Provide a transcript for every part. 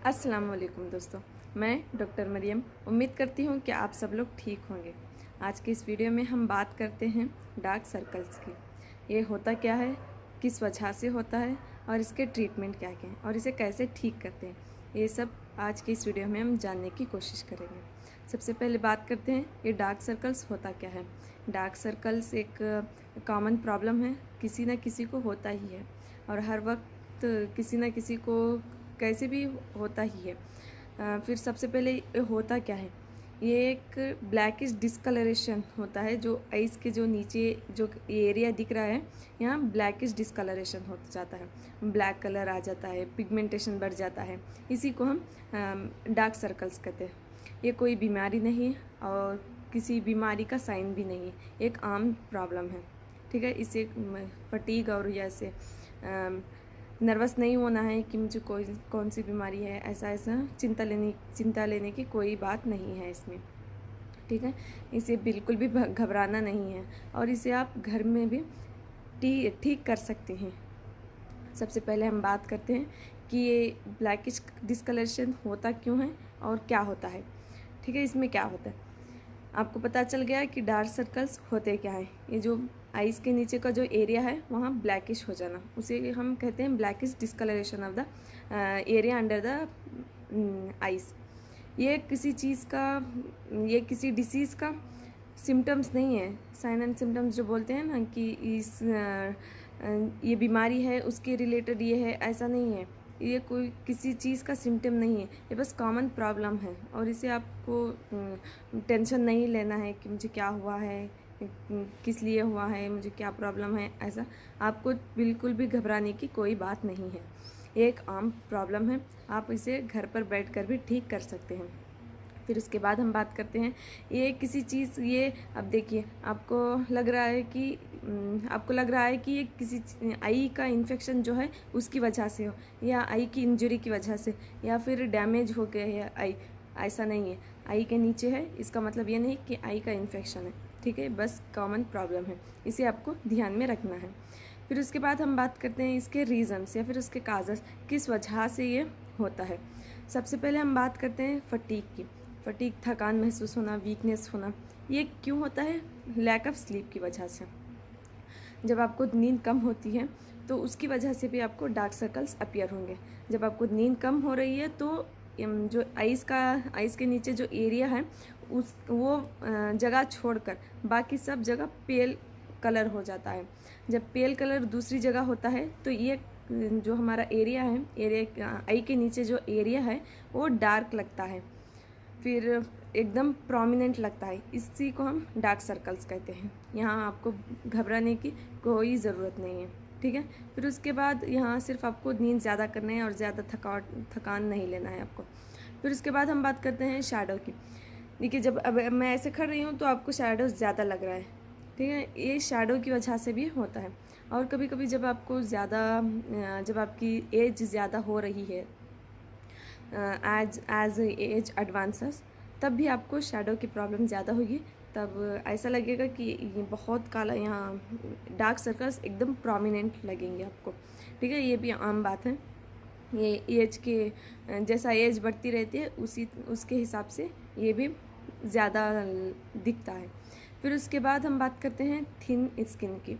अस्सलाम वालेकुम दोस्तों, मैं डॉक्टर मरियम उम्मीद करती हूँ कि आप सब लोग ठीक होंगे। आज की इस वीडियो में हम बात करते हैं डार्क सर्कल्स की। ये होता क्या है, किस वजह से होता है और इसके ट्रीटमेंट क्या क्या हैं और इसे कैसे ठीक करते हैं, ये सब आज की इस वीडियो में हम जानने की कोशिश करेंगे। सबसे पहले बात करते हैं ये डार्क सर्कल्स होता क्या है। डार्क सर्कल्स एक कॉमन प्रॉब्लम है, किसी न किसी को होता ही है और हर वक्त किसी न किसी को कैसे भी होता ही है। फिर सबसे पहले ये होता क्या है, ये एक ब्लैकिश डिस्कलरेशन होता है। जो आइस के जो नीचे जो एरिया दिख रहा है, यहाँ ब्लैकिश डिस्कलरेशन हो जाता है, ब्लैक कलर आ जाता है, पिगमेंटेशन बढ़ जाता है। इसी को हम डार्क सर्कल्स कहते हैं। ये कोई बीमारी नहीं और किसी बीमारी का साइन भी नहीं है, एक आम प्रॉब्लम है। ठीक है, इसे फटीग और जैसे नर्वस नहीं होना है कि मुझे कौन सी बीमारी है, ऐसा चिंता लेने की कोई बात नहीं है इसमें। ठीक है, इसे बिल्कुल भी घबराना नहीं है और इसे आप घर में भी ठीक कर सकते हैं। सबसे पहले हम बात करते हैं कि ये ब्लैकिश डिस्कलरेशन होता क्यों है और क्या होता है। ठीक है, इसमें क्या होता है आपको पता चल गया कि डार्क सर्कल्स होते क्या है। ये जो आइस के नीचे का जो एरिया है वहाँ ब्लैकिश हो जाना, उसे हम कहते हैं blackish discoloration of the area under the ice. ये किसी चीज़ का, ये किसी डिसीज़ का सिम्टम्स नहीं है। साइन एंड सिम्टम्स जो बोलते हैं ना कि ये बीमारी है उसके रिलेटेड ये है, ऐसा नहीं है। ये कोई किसी चीज़ का सिम्टम नहीं है, ये बस कॉमन प्रॉब्लम है और इसे आपको टेंशन नहीं लेना है कि मुझे क्या हुआ है, किस लिए हुआ है, मुझे क्या प्रॉब्लम है। ऐसा आपको बिल्कुल भी घबराने की कोई बात नहीं है। ये एक आम प्रॉब्लम है, आप इसे घर पर बैठकर भी ठीक कर सकते हैं। फिर उसके बाद हम बात करते हैं ये किसी चीज़, ये अब देखिए आपको लग रहा है कि ये किसी आई का इन्फेक्शन जो है उसकी वजह से हो, या आई की इंजरी की वजह से, या फिर डैमेज हो गया है आई। ऐसा नहीं है, आई के नीचे है इसका मतलब ये नहीं कि आई का इन्फेक्शन है। ठीक है, बस कॉमन प्रॉब्लम है, इसे आपको ध्यान में रखना है। फिर उसके बाद हम बात करते हैं इसके रीज़न्स या फिर उसके काजेस, किस वजह से ये होता है। सबसे पहले हम बात करते हैं फटीग की। फटीग, थकान महसूस होना, वीकनेस होना, ये क्यों होता है? लैक ऑफ स्लीप की वजह से। जब आपको नींद कम होती है तो उसकी वजह से भी आपको डार्क सर्कल्स अपीयर होंगे। जब आपको नींद कम हो रही है तो जो आइस के नीचे जो एरिया है वो जगह छोड़कर बाकी सब जगह पेल कलर हो जाता है। जब पेल कलर दूसरी जगह होता है तो ये जो हमारा एरिया है, आई के नीचे जो एरिया है वो डार्क लगता है, फिर एकदम प्रोमिनेंट लगता है। इसी को हम डार्क सर्कल्स कहते हैं। यहाँ आपको घबराने की कोई ज़रूरत नहीं है। ठीक है, फिर उसके बाद यहाँ सिर्फ आपको नींद ज़्यादा करना है और ज़्यादा थकान नहीं लेना है आपको। फिर उसके बाद हम बात करते हैं शैडो की। देखिए, जब अब मैं ऐसे खड़ रही हूँ तो आपको शैडो ज़्यादा लग रहा है। ठीक है, ये शैडो की वजह से भी होता है। और कभी कभी जब आपकी एज ज़्यादा हो रही है, एज एज एडवांसेस, तब भी आपको शैडो की प्रॉब्लम ज़्यादा होगी। तब ऐसा लगेगा कि ये बहुत काला, यहाँ डार्क सर्कल्स एकदम प्रोमिनेंट लगेंगे आपको। ठीक है, ये भी आम बात है। ये एज के जैसा एज बढ़ती रहती है उसके हिसाब से ये भी ज़्यादा दिखता है। फिर उसके बाद हम बात करते हैं थिन स्किन की।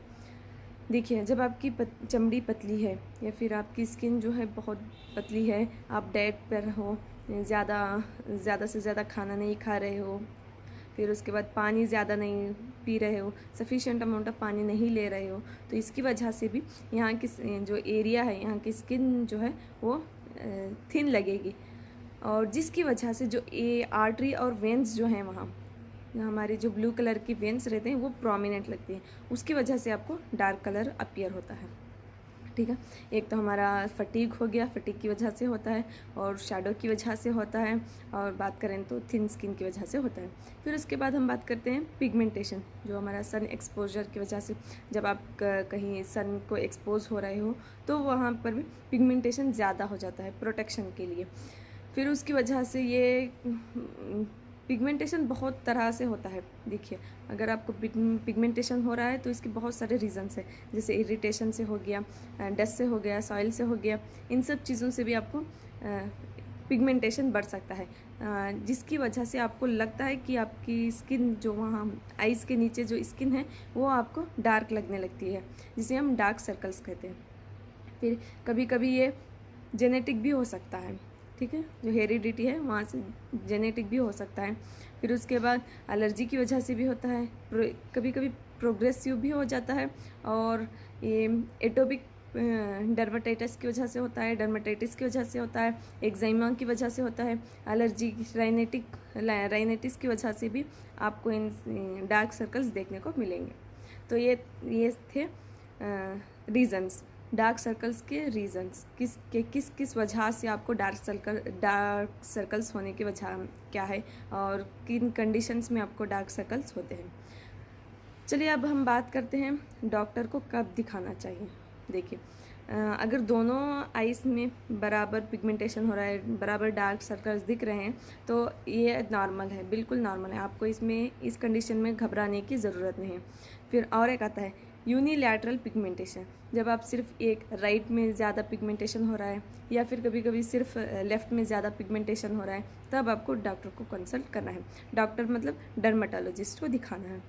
देखिए, जब आपकी चमड़ी पतली है या फिर आपकी स्किन जो है बहुत पतली है, आप डाइट पर हो, ज़्यादा से ज़्यादा खाना नहीं खा रहे हो, फिर उसके बाद पानी ज़्यादा नहीं पी रहे हो, सफिशिएंट अमाउंट ऑफ पानी नहीं ले रहे हो, तो इसकी वजह से भी यहाँ की जो एरिया है, यहाँ की स्किन जो है वो थिन लगेगी। और जिसकी वजह से जो आर्टरी और वेंस जो हैं वहाँ हमारे जो ब्लू कलर की वेंस रहते हैं वो प्रोमिनेंट लगती हैं, उसकी वजह से आपको डार्क कलर अपीयर होता है। ठीक है, एक तो हमारा फटीग हो गया, फटीग की वजह से होता है, और शैडो की वजह से होता है, और बात करें तो थिन स्किन की वजह से होता है। फिर उसके बाद हम बात करते हैं पिगमेंटेशन, जो हमारा सन एक्सपोजर की वजह से, जब आप कहीं सन को एक्सपोज हो रहे हो तो वहाँ पर भी पिगमेंटेशन ज़्यादा हो जाता है प्रोटेक्शन के लिए। फिर उसकी वजह से ये पिगमेंटेशन बहुत तरह से होता है। देखिए, अगर आपको पिगमेंटेशन हो रहा है तो इसके बहुत सारे रीज़न्स हैं, जैसे इरिटेशन से हो गया, डस्ट से हो गया, सॉइल से हो गया। इन सब चीज़ों से भी आपको पिगमेंटेशन बढ़ सकता है, जिसकी वजह से आपको लगता है कि आपकी स्किन जो वहाँ आइज़ के नीचे जो स्किन है वो आपको डार्क लगने लगती है, जिसे हम डार्क सर्कल्स कहते हैं। फिर कभी कभी ये जेनेटिक भी हो सकता है, ठीक है, जो हेरिडिटी है वहाँ से जेनेटिक भी हो सकता है। फिर उसके बाद एलर्जी की वजह से भी होता है, कभी कभी प्रोग्रेसिव भी हो जाता है, और ये एटोपिक डर्माटाइटिस की वजह से होता है, डर्माटाइटिस की वजह से होता है, एक्जाइमा की वजह से होता है, एलर्जी राइनेटिस की वजह से भी आपको इन डार्क सर्कल्स देखने को मिलेंगे। तो ये थे रीज़न्स, डार्क सर्कल्स के रीज़न्स, किस वजह से आपको डार्क सर्कल्स होने की वजह क्या है और किन कंडीशंस में आपको डार्क सर्कल्स होते हैं। चलिए अब हम बात करते हैं डॉक्टर को कब दिखाना चाहिए। देखिए, अगर दोनों आइस में बराबर पिगमेंटेशन हो रहा है, बराबर डार्क सर्कल्स दिख रहे हैं, तो ये नॉर्मल है, बिल्कुल नॉर्मल है। आपको इस कंडीशन में घबराने की ज़रूरत नहीं है। फिर और एक आता है यूनिलैटरल पिगमेंटेशन, जब आप सिर्फ एक राइट में ज़्यादा पिगमेंटेशन हो रहा है या फिर कभी कभी सिर्फ लेफ़्ट में ज़्यादा पिगमेंटेशन हो रहा है, तब आपको डॉक्टर को कंसल्ट करना है। डॉक्टर मतलब डर्मेटोलॉजिस्ट को दिखाना है।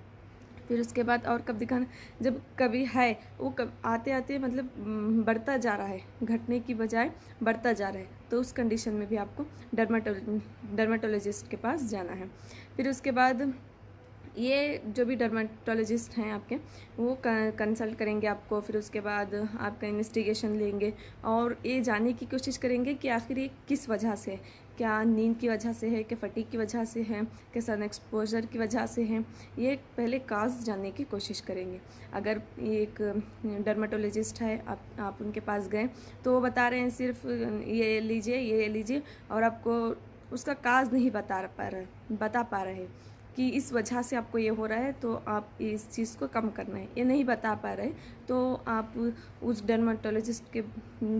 फिर उसके बाद और कब दिखाना, जब कभी है वो कब आते आते मतलब बढ़ता जा रहा है, घटने की बजाय बढ़ता जा रहा है, तो उस कंडीशन में भी आपको डर्मेटोलॉजिस्ट के पास जाना है। फिर उसके बाद ये जो भी डर्मेटोलॉजिस्ट हैं आपके, वो कंसल्ट करेंगे आपको। फिर उसके बाद आपका इन्वेस्टिगेशन लेंगे और ये जानने की कोशिश करेंगे कि आखिर ये किस वजह से है, क्या नींद की वजह से है, क्या फटीग की वजह से है, क्या सन एक्सपोजर की वजह से है, ये पहले काज जानने की कोशिश करेंगे। अगर एक डर्मेटोलॉजिस्ट है, आप उनके पास गए तो वो बता रहे हैं सिर्फ ये लीजिए और आपको उसका काज नहीं बता पा रहे कि इस वजह से आपको ये हो रहा है, तो आप इस चीज़ को कम करना है, ये नहीं बता पा रहे, तो आप उस डर्मेटोलॉजिस्ट के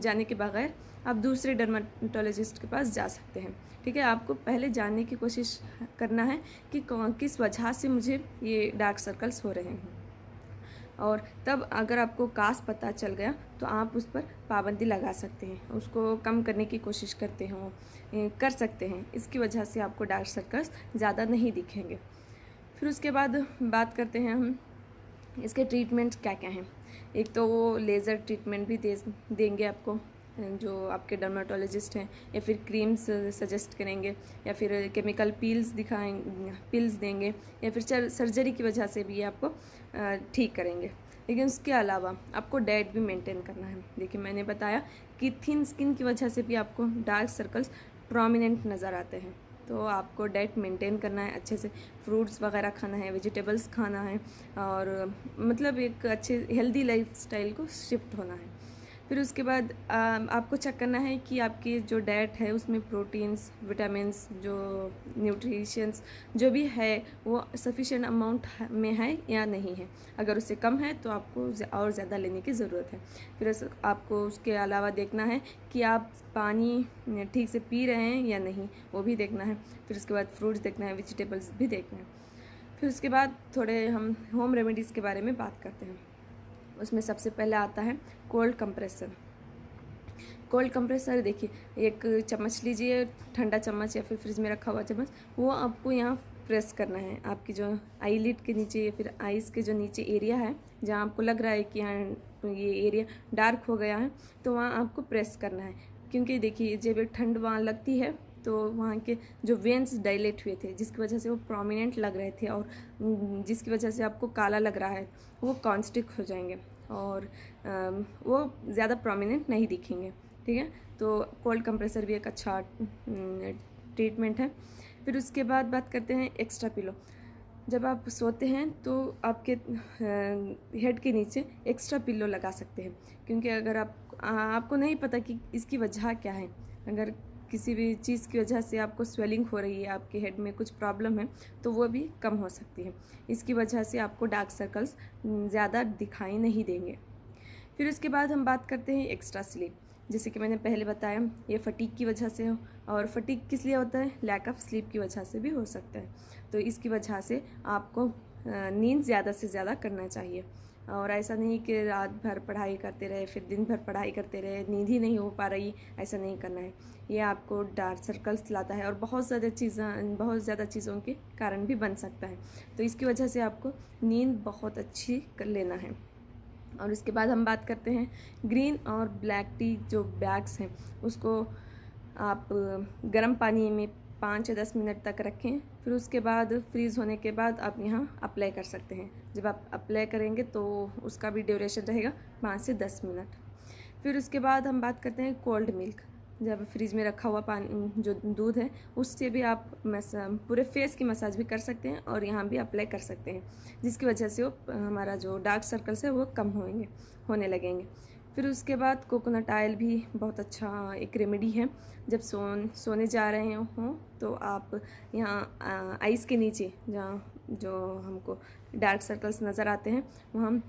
जाने के बगैर आप दूसरे डर्मेटोलॉजिस्ट के पास जा सकते हैं। ठीक है, आपको पहले जानने की कोशिश करना है कि किस वजह से मुझे ये डार्क सर्कल्स हो रहे हैं, और तब अगर आपको काज पता चल गया तो आप उस पर पाबंदी लगा सकते हैं, उसको कम करने की कोशिश कर सकते हैं। इसकी वजह से आपको डार्क सर्कल्स ज़्यादा नहीं दिखेंगे। फिर उसके बाद बात करते हैं हम इसके ट्रीटमेंट क्या क्या हैं। एक तो वो लेज़र ट्रीटमेंट भी देंगे आपको, जो आपके डर्मेटोलॉजिस्ट हैं, या फिर क्रीम्स सजेस्ट करेंगे, या फिर केमिकल पिल्स देंगे, या फिर सर्जरी की वजह से भी आपको ठीक करेंगे। लेकिन उसके अलावा आपको डाइट भी मेंटेन करना है। देखिए, मैंने बताया कि थिन स्किन की वजह से भी आपको डार्क सर्कल्स प्रोमिनेंट नज़र आते हैं, तो आपको डाइट मेंटेन करना है, अच्छे से फ्रूट्स वगैरह खाना है, वेजिटेबल्स खाना है, और मतलब एक अच्छे हेल्दी लाइफस्टाइल को शिफ्ट होना है। फिर उसके बाद आपको चेक करना है कि आपकी जो डाइट है उसमें प्रोटीन्स, विटामिन्स, जो न्यूट्रिशंस जो भी है वो सफिशिएंट अमाउंट में है या नहीं है। अगर उससे कम है तो आपको और ज़्यादा लेने की ज़रूरत है। फिर आपको उसके अलावा देखना है कि आप पानी ठीक से पी रहे हैं या नहीं, वो भी देखना है। फिर उसके बाद फ्रूट्स देखना है, वेजिटेबल्स भी देखना है। फिर उसके बाद थोड़े हम होम रेमेडीज़ के बारे में बात करते हैं। उसमें सबसे पहले आता है कोल्ड कंप्रेसर। कोल्ड कंप्रेसर देखिए, एक चम्मच लीजिए, ठंडा चम्मच या फिर फ्रिज में रखा हुआ चम्मच, वो आपको यहाँ प्रेस करना है आपकी जो आईलिड के नीचे या फिर आइज़ के जो नीचे एरिया है, जहाँ आपको लग रहा है कि यहाँ ये एरिया डार्क हो गया है, तो वहाँ आपको प्रेस करना है। क्योंकि देखिए, जब ठंड वहाँ लगती है तो वहाँ के जो वेन्स डायलेट हुए थे, जिसकी वजह से वो प्रोमिनेंट लग रहे थे और जिसकी वजह से आपको काला लग रहा है, वो कॉन्स्टिक हो जाएंगे और वो ज़्यादा प्रोमिनेंट नहीं दिखेंगे। ठीक है, तो कोल्ड कंप्रेसर भी एक अच्छा ट्रीटमेंट है। फिर उसके बाद बात करते हैं एक्स्ट्रा पिलो। जब आप सोते हैं तो आपके हेड के नीचे एक्स्ट्रा पिलो लगा सकते हैं, क्योंकि अगर आपको नहीं पता कि इसकी वजह क्या है, अगर किसी भी चीज़ की वजह से आपको स्वेलिंग हो रही है, आपके हेड में कुछ प्रॉब्लम है, तो वो भी कम हो सकती है। इसकी वजह से आपको डार्क सर्कल्स ज़्यादा दिखाई नहीं देंगे। फिर उसके बाद हम बात करते हैं एक्स्ट्रा स्लीप। जैसे कि मैंने पहले बताया, ये फटीग की वजह से हो, और फटीग किस लिए होता है, लैक ऑफ स्लीप की वजह से भी हो सकता है। तो इसकी वजह से आपको नींद ज़्यादा से ज़्यादा करना चाहिए, और ऐसा नहीं कि रात भर पढ़ाई करते रहे, फिर दिन भर पढ़ाई करते रहे, नींद ही नहीं हो पा रही, ऐसा नहीं करना है। ये आपको डार्क सर्कल्स लाता है और बहुत ज़्यादा चीज़ों के कारण भी बन सकता है। तो इसकी वजह से आपको नींद बहुत अच्छी कर लेना है। और उसके बाद हम बात करते हैं ग्रीन और ब्लैक टी जो बैग्स हैं, उसको आप गर्म पानी में 5 या 10 मिनट तक रखें। फिर उसके बाद फ्रीज़ होने के बाद आप यहाँ अप्लाई कर सकते हैं। जब आप अप्लाई करेंगे तो उसका भी ड्यूरेशन रहेगा 5 से 10 मिनट। फिर उसके बाद हम बात करते हैं कोल्ड मिल्क। जब फ्रिज में रखा हुआ पानी जो दूध है, उससे भी आप पूरे फेस की मसाज भी कर सकते हैं और यहाँ भी अप्लाई कर सकते हैं, जिसकी वजह से वो हमारा जो डार्क सर्कल्स है वो कम होने लगेंगे। फिर उसके बाद कोकोनट ऑयल भी बहुत अच्छा एक रेमेडी है। जब सोने जा रहे हों तो आप यहाँ आइस के नीचे जहाँ जो हमको डार्क सर्कल्स नज़र आते हैं, वहाँ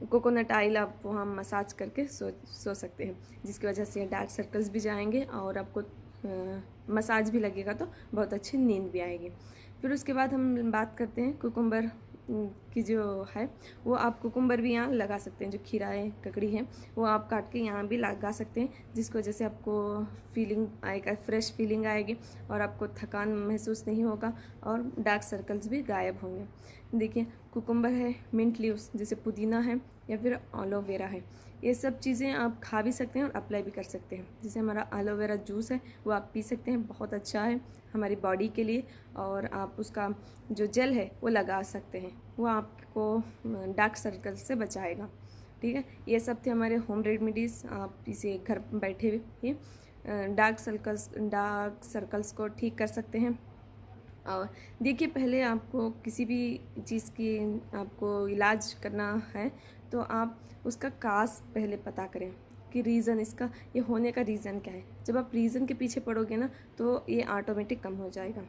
कोकोनट ऑयल आप वहाँ मसाज करके सो सकते हैं, जिसकी वजह से डार्क सर्कल्स भी जाएंगे और आपको मसाज भी लगेगा तो बहुत अच्छी नींद भी आएगी। फिर उसके बाद हम बात करते हैं कुकुम्बर की जो है, वो आप कुकुम्बर भी यहाँ लगा सकते हैं। जो खीरा है, ककड़ी है, वो आप काट के यहाँ भी लगा सकते हैं, जिसकी वजह से आपको फीलिंग आएगा, फ्रेश फीलिंग आएगी और आपको थकान महसूस नहीं होगा और डार्क सर्कल्स भी गायब होंगे। देखिए, कुकुम्बर है, मिंट लीव्स जैसे पुदीना है या फिर एलोवेरा है, ये सब चीज़ें आप खा भी सकते हैं और अप्लाई भी कर सकते हैं। जैसे हमारा एलोवेरा जूस है वो आप पी सकते हैं, बहुत अच्छा है हमारी बॉडी के लिए। और आप उसका जो जेल है वो लगा सकते हैं, वो आपको डार्क सर्कल से बचाएगा। ठीक है, ये सब थे हमारे होम रेमेडीज़। आप इसे घर बैठे हुए डार्क सर्कल्स को ठीक कर सकते हैं। और देखिए, पहले आपको किसी भी चीज़ की आपको इलाज करना है तो आप उसका काज पहले पता करें कि रीज़न, इसका ये होने का रीज़न क्या है। जब आप रीज़न के पीछे पड़ोगे ना तो ये ऑटोमेटिक कम हो जाएगा।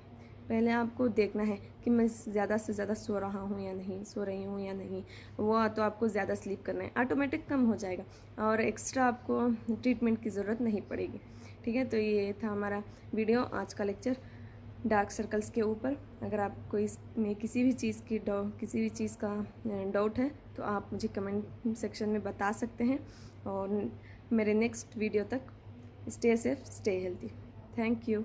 पहले आपको देखना है कि मैं ज़्यादा से ज़्यादा सो रहा हूँ या नहीं, सो रही हूँ या नहीं, वो तो आपको ज़्यादा स्लीप करना है, ऑटोमेटिक कम हो जाएगा और एक्स्ट्रा आपको ट्रीटमेंट की ज़रूरत नहीं पड़ेगी। ठीक है, तो ये था हमारा वीडियो, आज का लेक्चर डार्क सर्कल्स के ऊपर। अगर आपको इसमें किसी भी चीज़ का डाउट है तो आप मुझे कमेंट सेक्शन में बता सकते हैं। और मेरे नेक्स्ट वीडियो तक stay safe, stay healthy. Thank you.